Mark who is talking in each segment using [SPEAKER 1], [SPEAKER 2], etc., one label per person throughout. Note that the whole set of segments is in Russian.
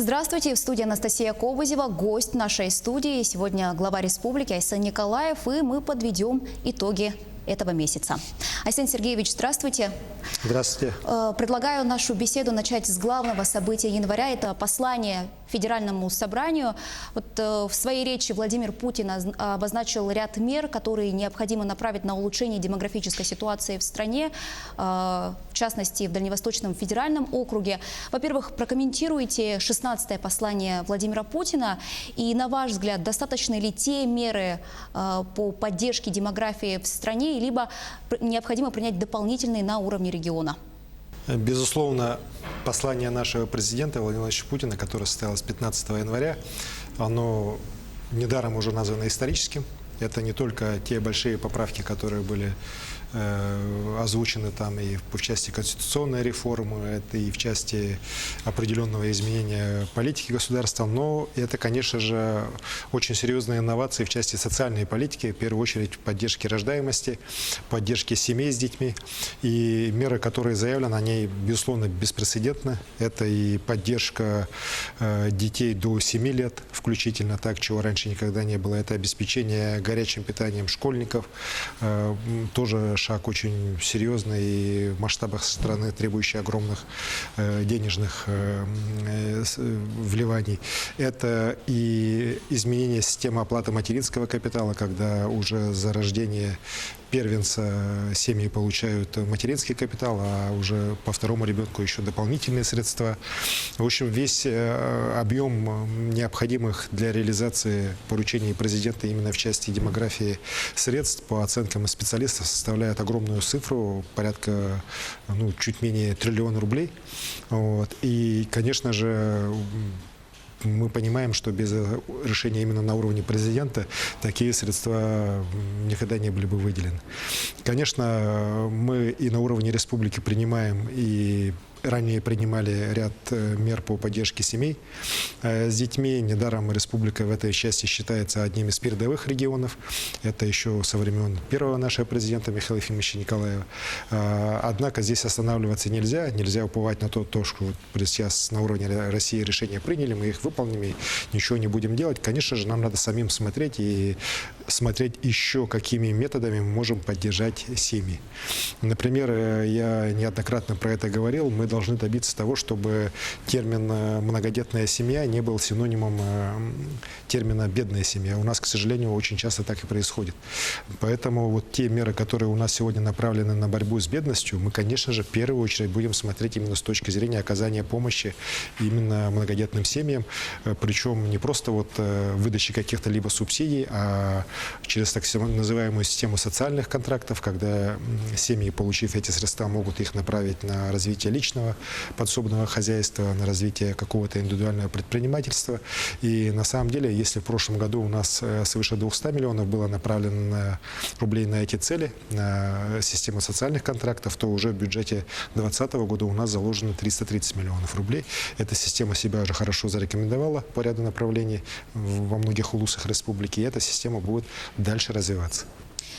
[SPEAKER 1] Здравствуйте, в студии Анастасия Кобызева, гость нашей студии. Сегодня глава республики Айсен Николаев, и мы подведем итоги этого месяца. Айсен Сергеевич, здравствуйте.
[SPEAKER 2] Здравствуйте.
[SPEAKER 1] Предлагаю нашу беседу начать с главного события января. Это послание Федеральному собранию. В своей речи Владимир Путин обозначил ряд мер, которые необходимо направить на улучшение демографической ситуации в стране, в частности, в Дальневосточном федеральном округе. Во-первых, прокомментируйте 16-е послание Владимира Путина. И, на ваш взгляд, достаточны ли те меры по поддержке демографии в стране, либо необходимо принять дополнительные на уровне региона?
[SPEAKER 2] Безусловно, послание нашего президента Владимира Владимировича Путина, которое состоялось 15 января, оно недаром уже названо историческим. Это не только те большие поправки, которые были озвучены там и в части конституционной реформы, это и в части определенного изменения политики государства, но это, конечно же, очень серьезные инновации в части социальной политики, в первую очередь поддержки рождаемости, поддержки семей с детьми. И меры, которые заявлены, они, безусловно, беспрецедентны. Это и поддержка детей до 7 лет, включительно так, чего раньше никогда не было. Это обеспечение горячим питанием школьников, тоже шаг очень серьезный и в масштабах страны, требующий огромных денежных вливаний. Это и изменение системы оплаты материнского капитала, когда уже за рождение первенца семьи получают материнский капитал, а уже по второму ребенку еще дополнительные средства. В общем, весь объем необходимых для реализации поручений президента именно в части демографии средств, по оценкам специалистов, составляет огромную цифру, порядка чуть менее триллиона рублей. И, конечно же, мы понимаем, что без решения именно на уровне президента такие средства никогда не были бы выделены. Конечно, мы и на уровне республики принимаем и ранее принимали ряд мер по поддержке семей с детьми. Недаром республика в этой части считается одним из передовых регионов. Это еще со времен первого нашего президента Михаила Ефимовича Николаева. Однако здесь останавливаться нельзя. Нельзя уповать на то, что сейчас на уровне России решения приняли, мы их выполним и ничего не будем делать. Конечно же, нам надо самим смотреть и смотреть еще, какими методами мы можем поддержать семьи. Например, я неоднократно про это говорил, мы должны добиться того, чтобы термин «многодетная семья» не был синонимом термина «бедная семья». У нас, к сожалению, очень часто так и происходит. Поэтому вот те меры, которые у нас сегодня направлены на борьбу с бедностью, мы, конечно же, в первую очередь будем смотреть именно с точки зрения оказания помощи именно многодетным семьям, причем не просто выдачи каких-то либо субсидий, а через так называемую систему социальных контрактов, когда семьи, получив эти средства, могут их направить на развитие личного подсобного хозяйства, на развитие какого-то индивидуального предпринимательства. И на самом деле, если в прошлом году у нас свыше 200 миллионов было направлено рублей на эти цели, на систему социальных контрактов, то уже в бюджете 2020 года у нас заложено 330 миллионов рублей. Эта система себя уже хорошо зарекомендовала по ряду направлений во многих улусах республики, и эта система будет дальше развиваться.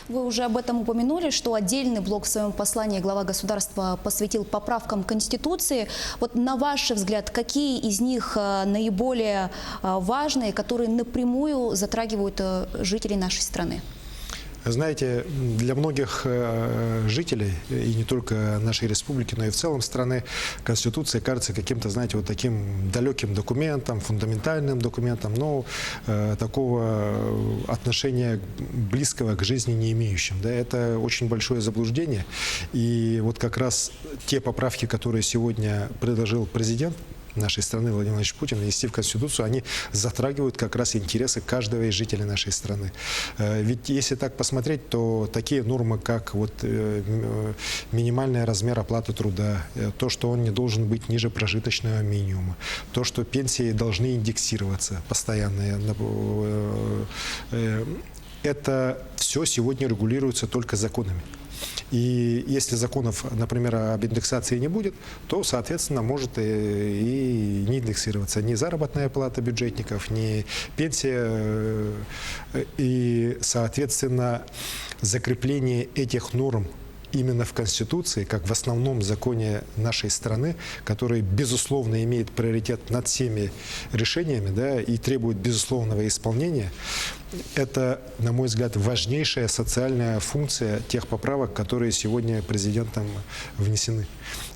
[SPEAKER 1] Вы уже об этом упомянули, что отдельный блок в своем послании глава государства посвятил поправкам Конституции. На ваш взгляд, какие из них наиболее важные, которые напрямую затрагивают жителей нашей страны?
[SPEAKER 2] Знаете, для многих жителей, и не только нашей республики, но и в целом страны, Конституция кажется каким-то, знаете, таким далеким документом, фундаментальным документом, но такого отношения близкого к жизни не имеющим. Да, это очень большое заблуждение. И как раз те поправки, которые сегодня предложил президент нашей страны Владимир Владимирович Путин, внести в Конституцию, они затрагивают как раз интересы каждого из жителей нашей страны. Ведь если так посмотреть, то такие нормы, как минимальный размер оплаты труда, то, что он не должен быть ниже прожиточного минимума, то, что пенсии должны индексироваться постоянно, это все сегодня регулируется только законами. И если законов, например, об индексации не будет, то, соответственно, может и не индексироваться ни заработная плата бюджетников, ни пенсия. И, соответственно, закрепление этих норм именно в Конституции, как в основном законе нашей страны, который, безусловно, имеет приоритет над всеми решениями, да, и требует безусловного исполнения, это, на мой взгляд, важнейшая социальная функция тех поправок, которые сегодня президентом внесены.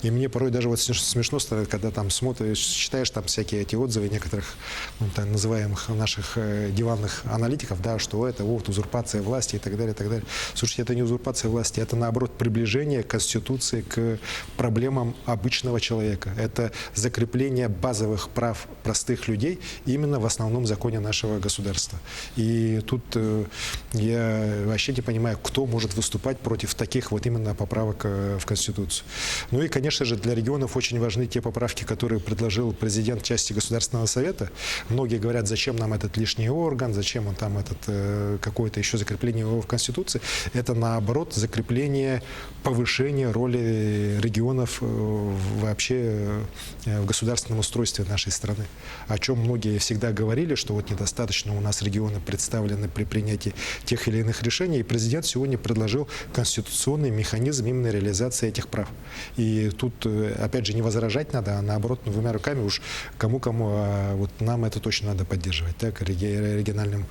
[SPEAKER 2] И мне порой даже вот смешно становится, когда там смотришь, читаешь там всякие эти отзывы некоторых, ну, так называемых наших диванных аналитиков, да, что это вот узурпация власти и так далее, и так далее. Слушайте, это не узурпация власти, это наоборот приближение Конституции к проблемам обычного человека. Это закрепление базовых прав простых людей именно в основном законе нашего государства. И тут я вообще не понимаю, кто может выступать против таких вот именно поправок в Конституцию. Ну и, конечно же, для регионов очень важны те поправки, которые предложил президент в части Государственного совета. Многие говорят, зачем нам этот лишний орган, зачем он там этот какое-то еще закрепление его в Конституции. Это, наоборот, закрепление, повышение роли регионов вообще в государственном устройстве нашей страны. О чем многие всегда говорили, что вот недостаточно у нас регионы представлены при принятии тех или иных решений. И президент сегодня предложил конституционный механизм именно реализации этих прав. И тут, опять же, не возражать надо, а наоборот, двумя руками уж кому-кому, а вот нам это точно надо поддерживать, так, регионалам.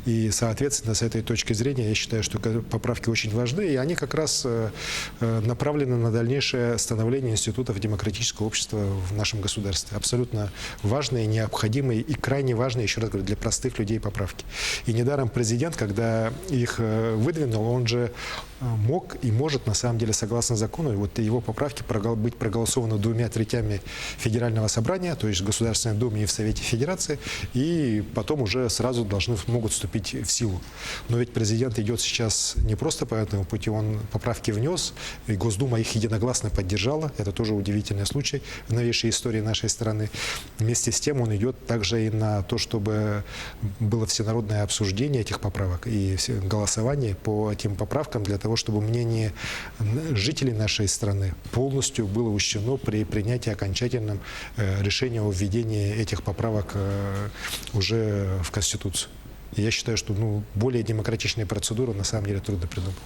[SPEAKER 2] И, соответственно, с этой точки зрения, я считаю, что поправки очень важны, и они как раз направлены на дальнейшее становление институтов демократического общества в нашем государстве. Абсолютно важные, необходимые и крайне важные, еще раз говорю, для простых людей поправки. И недаром президент, когда их выдвинул, он же мог и может, на самом деле, согласно закону, вот его поправки быть проголосованы 2/3 Федерального собрания, то есть в Государственной Думе и в Совете Федерации, и потом уже сразу могут вступить в силу. Но ведь президент идет сейчас не просто по этому пути, он поправки внес, и Госдума их единогласно поддержала, это тоже удивительный случай в новейшей истории нашей страны. Вместе с тем он идет также и на то, чтобы было всенародное обсуждение этих поправок и голосование по этим поправкам для того, чтобы мнение жителей нашей страны полностью было учтено при принятии окончательного решения о введении этих поправок уже в Конституцию. И я считаю, что более демократичные процедуры на самом деле трудно придумать.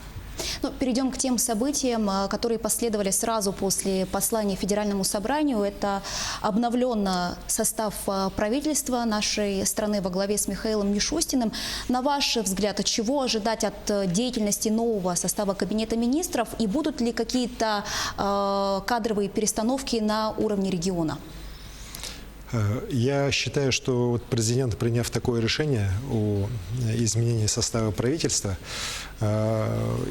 [SPEAKER 1] Ну, перейдем к тем событиям, которые последовали сразу после послания Федеральному собранию. Это обновлен состав правительства нашей страны во главе с Михаилом Мишустиным. На ваш взгляд, чего ожидать от деятельности нового состава Кабинета министров? И будут ли какие-то кадровые перестановки на уровне региона?
[SPEAKER 2] Я считаю, что вот президент, приняв такое решение о изменении состава правительства,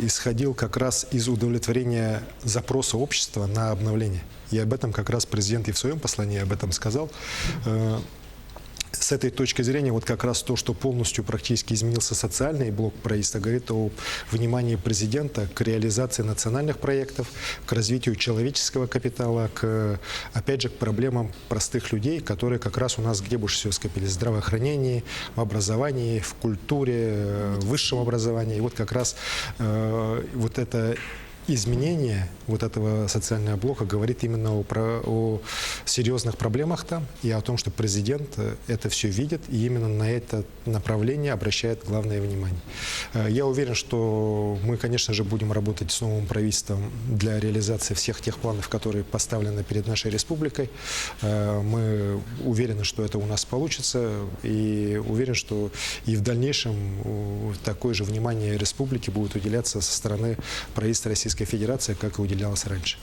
[SPEAKER 2] исходил как раз из удовлетворения запроса общества на обновление. И об этом как раз президент и в своем послании об этом сказал. С этой точки зрения, вот как раз то, что полностью практически изменился социальный блок правительства, говорит о внимании президента к реализации национальных проектов, к развитию человеческого капитала, опять же, к проблемам простых людей, которые как раз у нас где больше всего скопились: в здравоохранении, в образовании, в культуре, в высшем образовании. И вот как раз вот это изменение вот этого социального блока говорит именно о серьезных проблемах там и о том, что президент это все видит и именно на это направление обращает главное внимание. Я уверен, что мы, конечно же, будем работать с новым правительством для реализации всех тех планов, которые поставлены перед нашей республикой. Мы уверены, что это у нас получится, и уверен, что и в дальнейшем такое же внимание республики будет уделяться со стороны правительства Российской Федерации, как и уделялось раньше.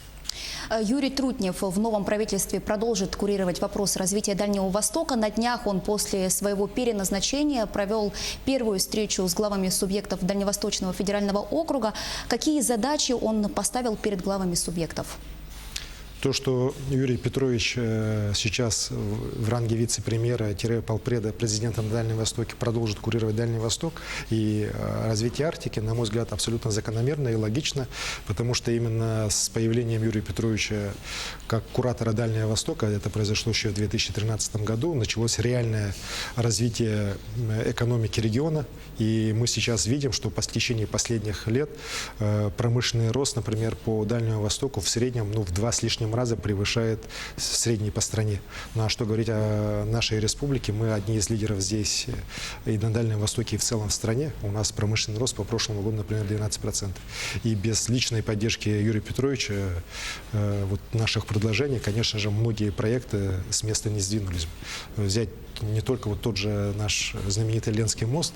[SPEAKER 1] Юрий Трутнев в новом правительстве продолжит курировать вопрос развития Дальнего Востока. На днях он после своего переназначения провел первую встречу с главами субъектов Дальневосточного федерального округа. Какие задачи он поставил перед главами субъектов?
[SPEAKER 2] То, что Юрий Петрович сейчас в ранге вице-премьера-полпреда президента на Дальнем Востоке продолжит курировать Дальний Восток и развитие Арктики, на мой взгляд, абсолютно закономерно и логично, потому что именно с появлением Юрия Петровича как куратора Дальнего Востока, это произошло еще в 2013 году, началось реальное развитие экономики региона, и мы сейчас видим, что по течение последних лет промышленный рост, например, по Дальнему Востоку в среднем в 2 с лишним личном раза превышает средний по стране. Ну а что говорить о нашей республике, мы одни из лидеров здесь и на Дальнем Востоке, и в целом в стране. У нас промышленный рост по прошлому году, например, 12%. И без личной поддержки Юрия Петровича вот наших предложений, конечно же, многие проекты с места не сдвинулись. Взять не только вот тот же наш знаменитый Ленский мост,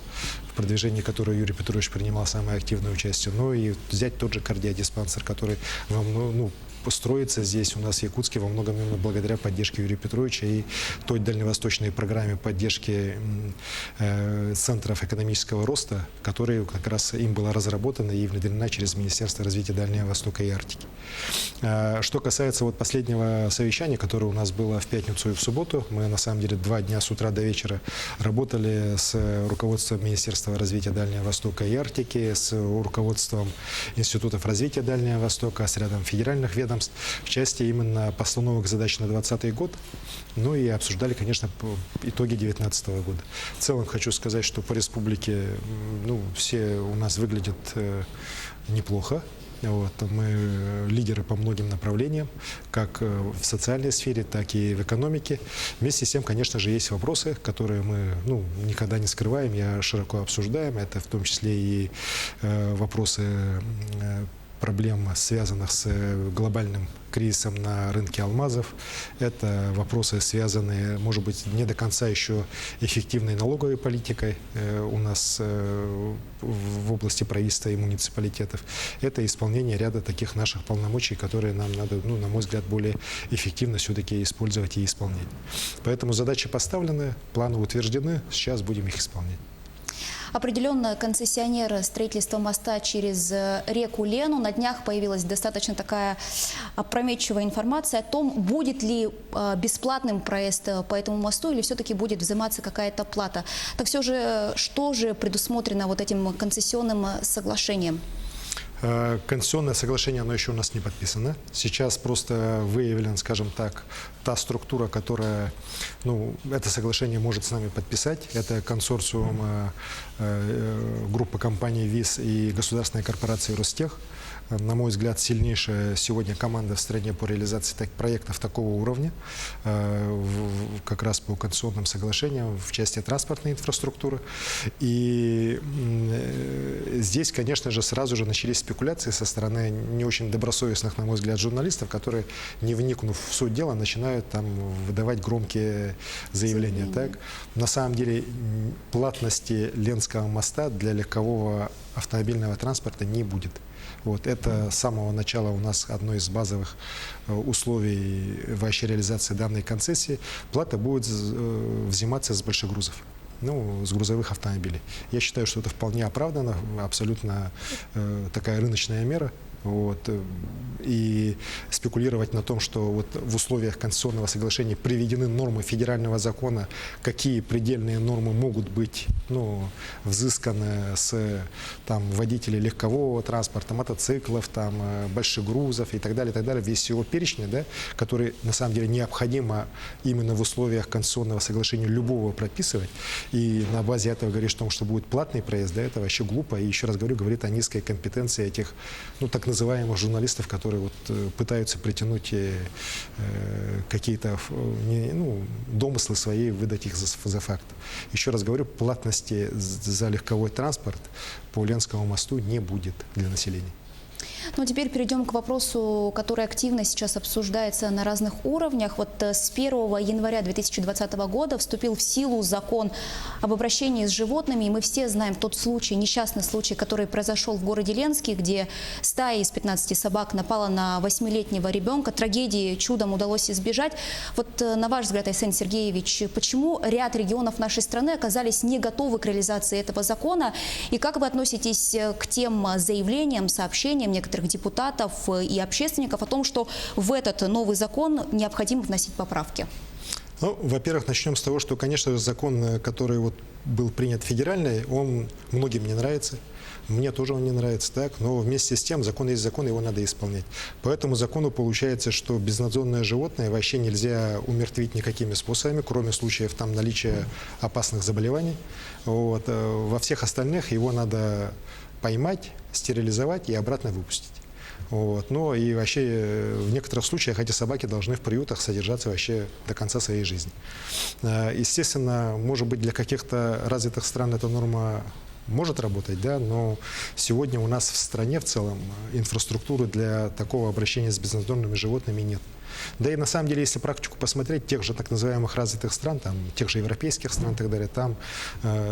[SPEAKER 2] в продвижении которого Юрий Петрович принимал самое активное участие, но и взять тот же кардиодиспансер, который строится здесь у нас в Якутске во многом именно благодаря поддержке Юрия Петровича и той дальневосточной программе поддержки центров экономического роста, которая как раз им была разработана и внедрена через Министерство развития Дальнего Востока и Арктики. Что касается вот последнего совещания, которое у нас было в пятницу и в субботу, мы на самом деле 2 дня с утра до вечера работали с руководством Министерства развития Дальнего Востока и Арктики, с руководством институтов развития Дальнего Востока, с рядом федеральных ведомств в части именно постановок задач на 2020 год, ну и обсуждали, конечно, итоги 2019 года. В целом хочу сказать, что по республике все у нас выглядят неплохо. Вот, мы лидеры по многим направлениям, как в социальной сфере, так и в экономике. Вместе с тем, конечно же, есть вопросы, которые мы никогда не скрываем, широко обсуждаем. Это в том числе и вопросы проблем, связанных с глобальным кризисом на рынке алмазов. Это вопросы, связанные, может быть, не до конца еще эффективной налоговой политикой у нас в области правительства и муниципалитетов. Это исполнение ряда таких наших полномочий, которые нам надо, на мой взгляд, более эффективно все-таки использовать и исполнять. Поэтому задачи поставлены, планы утверждены, сейчас будем их исполнять.
[SPEAKER 1] Определенно, концессионер строительства моста через реку Лену. На днях появилась достаточно такая опрометчивая информация о том, будет ли бесплатным проезд по этому мосту или все-таки будет взиматься какая-то плата. Так все же, что же предусмотрено вот этим концессионным соглашением?
[SPEAKER 2] Концессионное соглашение, оно еще у нас не подписано. Сейчас просто выявлена, скажем так, та структура, которая, это соглашение может с нами подписать. Это консорциум группы компаний ВИС и государственной корпорации Ростех. На мой взгляд, сильнейшая сегодня команда в стране по реализации проектов такого уровня, как раз по концессионным соглашениям в части транспортной инфраструктуры. И здесь, конечно же, сразу же начались спекуляции со стороны не очень добросовестных, на мой взгляд, журналистов, которые, не вникнув в суть дела, начинают там выдавать громкие заявления. Так? На самом деле, платности Ленского моста для легкового автомобильного транспорта не будет. Вот, это с самого начала у нас одно из базовых условий вообще реализации данной концессии. Плата будет взиматься с больших грузов. С грузовых автомобилей. Я считаю, что это вполне оправдано, абсолютно такая рыночная мера. Вот, и спекулировать на том, что вот в условиях конституционного соглашения приведены нормы федерального закона, какие предельные нормы могут быть взысканы с водителей легкового транспорта, мотоциклов, больших грузов и так далее, весь его перечень, который на самом деле необходимо именно в условиях конституционного соглашения любого прописывать. И на базе этого говоришь о том, что будет платный проезд, это вообще глупо. И еще раз говорит о низкой компетенции этих, так называемых журналистов, которые пытаются притянуть какие-то домыслы свои, выдать их за факт. Еще раз говорю, платности за легковой транспорт по Ленскому мосту не будет для населения.
[SPEAKER 1] Теперь перейдем к вопросу, который активно сейчас обсуждается на разных уровнях. Вот с 1 января 2020 года вступил в силу закон об обращении с животными. И мы все знаем тот случай, несчастный случай, который произошел в городе Ленске, где стая из 15 собак напала на 8-летнего ребенка. Трагедии чудом удалось избежать. Вот на ваш взгляд, Айсен Сергеевич, почему ряд регионов нашей страны оказались не готовы к реализации этого закона? И как вы относитесь к тем заявлениям, сообщениям некоторых депутатов и общественников о том, что в этот новый закон необходимо вносить поправки?
[SPEAKER 2] Во-первых, начнем с того, что, конечно, закон, который был принят федеральный, он многим не нравится. Мне тоже он не нравится, так, но вместе с тем закон есть закон, его надо исполнять. По этому закону получается, что безнадзорное животное вообще нельзя умертвить никакими способами, кроме случаев наличия опасных заболеваний. Во всех остальных его надо поймать, стерилизовать и обратно выпустить. Вот. Но и вообще в некоторых случаях эти собаки должны в приютах содержаться вообще до конца своей жизни. Естественно, может быть, для каких-то развитых стран эта норма может работать, да, но сегодня у нас в стране в целом инфраструктуры для такого обращения с безнадзорными животными нет. Да и на самом деле, если практику посмотреть, тех же так называемых развитых стран, там, тех же европейских стран и так далее, там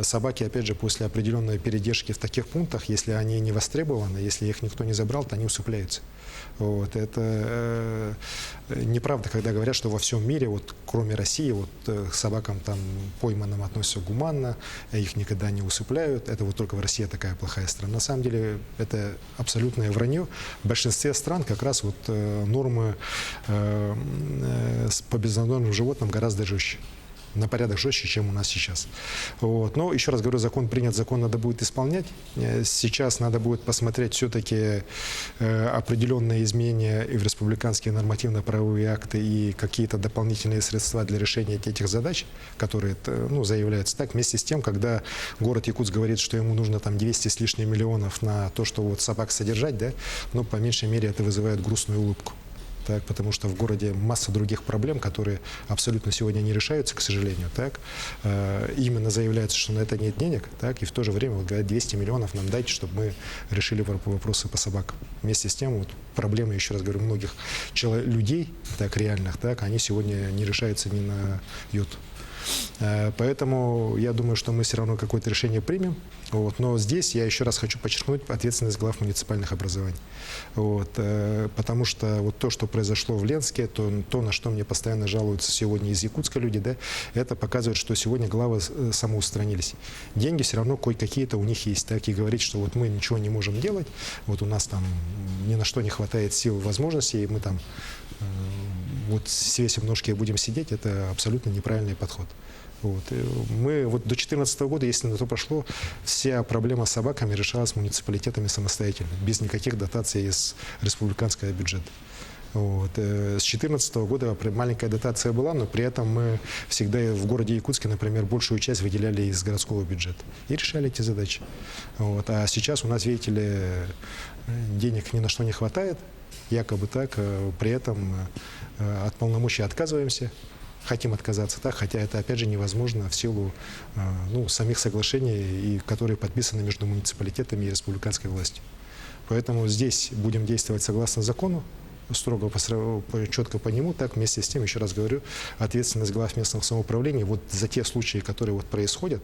[SPEAKER 2] собаки, опять же, после определенной передержки в таких пунктах, если они не востребованы, если их никто не забрал, то они усыпляются. Вот. Это неправда, когда говорят, что во всем мире, вот, кроме России, вот, к собакам там пойманным относятся гуманно, их никогда не усыпляют. Это вот только в России такая плохая страна. На самом деле это абсолютное вранье. В большинстве стран как раз вот нормы по безнадзорным животным гораздо жестче. На порядок жестче, чем у нас сейчас. Вот. Но, еще раз говорю, закон принят, закон надо будет исполнять. Сейчас надо будет посмотреть все-таки определенные изменения и в республиканские нормативно-правовые акты и какие-то дополнительные средства для решения этих задач, которые, ну, заявляются так. Вместе с тем, когда город Якутск говорит, что ему нужно там 200 с лишним миллионов на то, что вот собак содержать, да, но по меньшей мере это вызывает грустную улыбку. Так, потому что в городе масса других проблем, которые абсолютно сегодня не решаются, к сожалению. Так. Именно заявляется, что на это нет денег, так, и в то же время вот, говорят, 200 миллионов нам дайте, чтобы мы решили вопросы по собакам. Вместе с тем вот, проблемы, еще раз говорю, многих людей, так, реальных, так, они сегодня не решаются ни на йоту. Поэтому я думаю, что мы все равно какое-то решение примем. Вот. Но здесь я еще раз хочу подчеркнуть ответственность глав муниципальных образований. Вот. Потому что вот то, что произошло в Ленске, то, на что мне постоянно жалуются сегодня из Якутска люди, да, это показывает, что сегодня главы самоустранились. Деньги все равно кое-какие-то у них есть. Так, и говорить, что вот мы ничего не можем делать, вот у нас там ни на что не хватает сил и возможностей, и мы там вот свесим ножки и будем сидеть, это абсолютно неправильный подход. Вот. Мы вот до 2014 года, если на то пошло, вся проблема с собаками решалась муниципалитетами самостоятельно, без никаких дотаций из республиканского бюджета. Вот. С 2014 года маленькая дотация была, но при этом мы всегда в городе Якутске, например, большую часть выделяли из городского бюджета и решали эти задачи. Вот. А сейчас у нас, видите ли, денег ни на что не хватает, якобы так, при этом от полномочий отказываемся. Хотим отказаться, так, хотя это, опять же, невозможно в силу самих соглашений, которые подписаны между муниципалитетами и республиканской властью. Поэтому здесь будем действовать согласно закону, строго, четко по нему, так, вместе с тем, еще раз говорю, ответственность глав местного самоуправления вот за те случаи, которые вот происходят,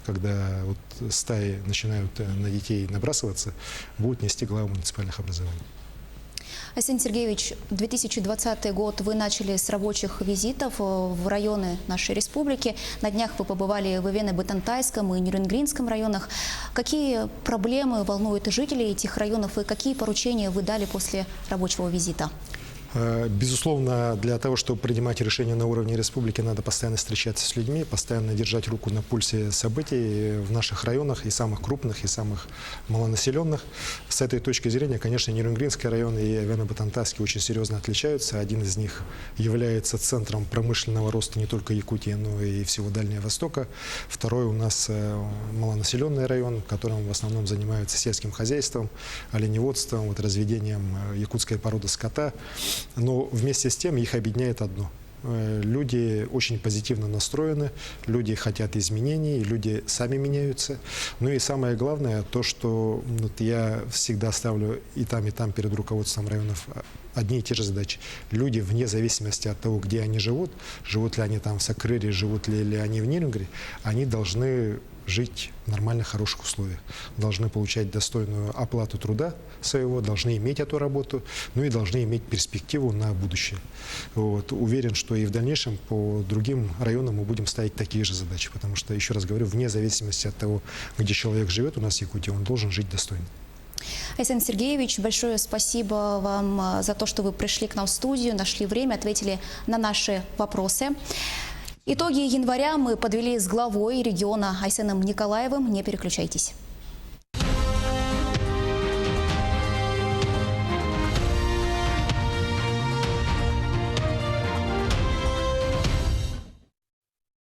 [SPEAKER 2] когда вот стаи начинают на детей набрасываться, будут нести главы муниципальных образований.
[SPEAKER 1] Айсен Сергеевич, 2020 год вы начали с рабочих визитов в районы нашей республики. На днях вы побывали в Ивено-Бытантайском и Нюрнгринском районах. Какие проблемы волнуют жителей этих районов и какие поручения вы дали после рабочего визита?
[SPEAKER 2] Безусловно, для того, чтобы принимать решения на уровне республики, надо постоянно встречаться с людьми, постоянно держать руку на пульсе событий в наших районах, и самых крупных, и самых малонаселенных. С этой точки зрения, конечно, Нюрнгринский район и Ивено-Бытантайский очень серьезно отличаются. Один из них является центром промышленного роста не только Якутии, но и всего Дальнего Востока. Второй у нас малонаселенный район, в котором в основном занимаются сельским хозяйством, оленеводством, вот, разведением якутской породы скота. Но вместе с тем их объединяет одно. Люди очень позитивно настроены, люди хотят изменений, люди сами меняются. Ну и самое главное, то, что вот я всегда ставлю и там перед руководством районов одни и те же задачи. Люди, вне зависимости от того, где они живут ли они там в Сакрыре, живут ли они в Нирингре, они должны жить в нормальных, хороших условиях. Должны получать достойную оплату труда своего, должны иметь эту работу, ну и должны иметь перспективу на будущее. Вот. Уверен, что и в дальнейшем по другим районам мы будем ставить такие же задачи, потому что, еще раз говорю, вне зависимости от того, где человек живет у нас в Якутии, он должен жить достойно.
[SPEAKER 1] Айсен Сергеевич, большое спасибо вам за то, что вы пришли к нам в студию, нашли время, ответили на наши вопросы. Итоги января мы подвели с главой региона Айсеном Николаевым. Не переключайтесь.